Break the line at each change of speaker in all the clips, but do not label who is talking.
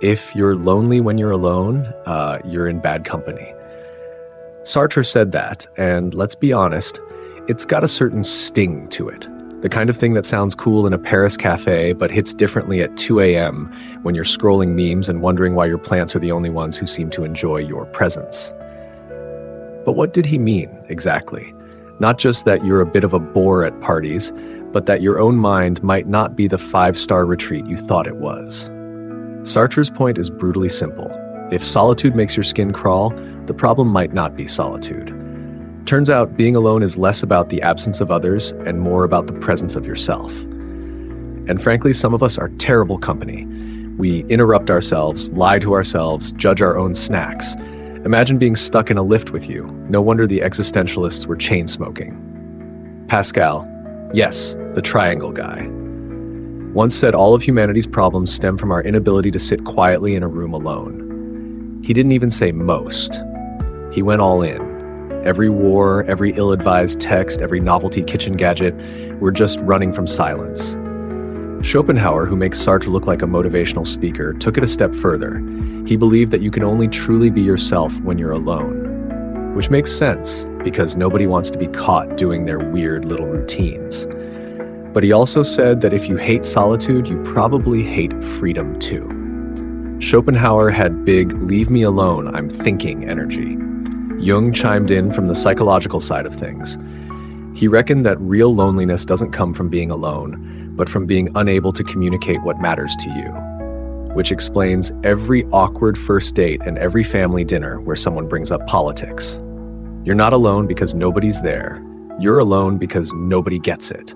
If you're lonely when you're alone, you're in bad company. Sartre said that, and let's be honest, it's got a certain sting to it. The kind of thing that sounds cool in a Paris cafe, but hits differently at 2 a.m. when you're scrolling memes and wondering why your plants are the only ones who seem to enjoy your presence. But what did he mean, exactly? Not just that you're a bit of a bore at parties, but that your own mind might not be the 5-star retreat you thought it was. Sartre's point is brutally simple. If solitude makes your skin crawl, the problem might not be solitude. Turns out being alone is less about the absence of others and more about the presence of yourself. And frankly, some of us are terrible company. We interrupt ourselves, lie to ourselves, judge our own snacks. Imagine being stuck in a lift with you. No wonder the existentialists were chain smoking. Pascal, yes, the triangle guy, once said all of humanity's problems stem from our inability to sit quietly in a room alone. He didn't even say most. He went all in. Every war, every ill-advised text, every novelty kitchen gadget, we're just running from silence. Schopenhauer, who makes Sartre look like a motivational speaker, took it a step further. He believed that you can only truly be yourself when you're alone. Which makes sense, because nobody wants to be caught doing their weird little routines. But he also said that if you hate solitude, you probably hate freedom too. Schopenhauer had big, leave me alone, I'm thinking energy. Jung chimed in from the psychological side of things. He reckoned that real loneliness doesn't come from being alone, but from being unable to communicate what matters to you. Which explains every awkward first date and every family dinner where someone brings up politics. You're not alone because nobody's there. You're alone because nobody gets it.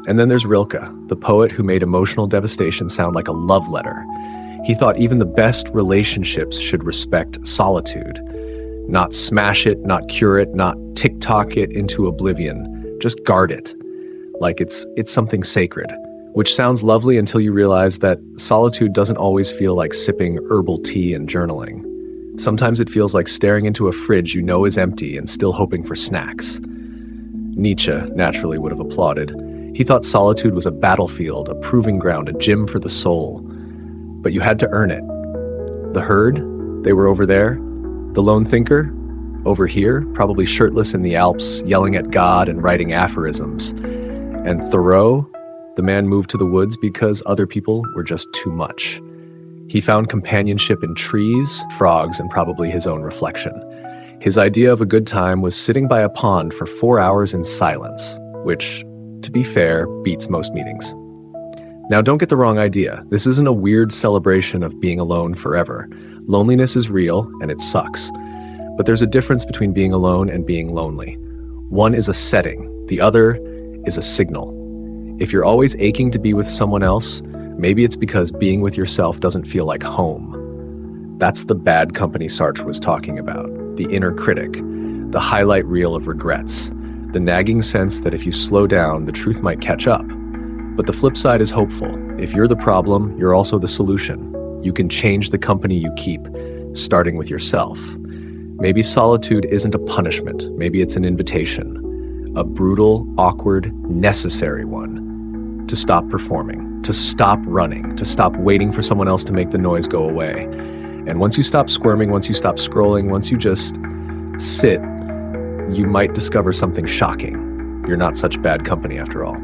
And then there's Rilke, the poet who made emotional devastation sound like a love letter. He thought even the best relationships should respect solitude. Not smash it, not cure it, not TikTok it into oblivion. Just guard it, like it's something sacred. Which sounds lovely until you realize that solitude doesn't always feel like sipping herbal tea and journaling. Sometimes it feels like staring into a fridge you know is empty and still hoping for snacks. Nietzsche naturally would have applauded. He thought solitude was a battlefield, a proving ground, a gym for the soul. But you had to earn it. The herd, they were over there. The lone thinker, over here, probably shirtless in the Alps, yelling at God and writing aphorisms. And Thoreau, the man moved to the woods because other people were just too much. He found companionship in trees, frogs, and probably his own reflection. His idea of a good time was sitting by a pond for 4 hours in silence, which, to be fair, beats most meetings. Now, don't get the wrong idea. This isn't a weird celebration of being alone forever. Loneliness is real, and it sucks. But there's a difference between being alone and being lonely. One is a setting, the other is a signal. If you're always aching to be with someone else, maybe it's because being with yourself doesn't feel like home. That's the bad company Sartre was talking about, the inner critic, the highlight reel of regrets, the nagging sense that if you slow down, the truth might catch up. But the flip side is hopeful. If you're the problem, you're also the solution. You can change the company you keep, starting with yourself. Maybe solitude isn't a punishment. Maybe it's an invitation. A brutal, awkward, necessary one. To stop performing, to stop running, to stop waiting for someone else to make the noise go away. And once you stop squirming, once you stop scrolling, once you just sit, you might discover something shocking. You're not such bad company after all.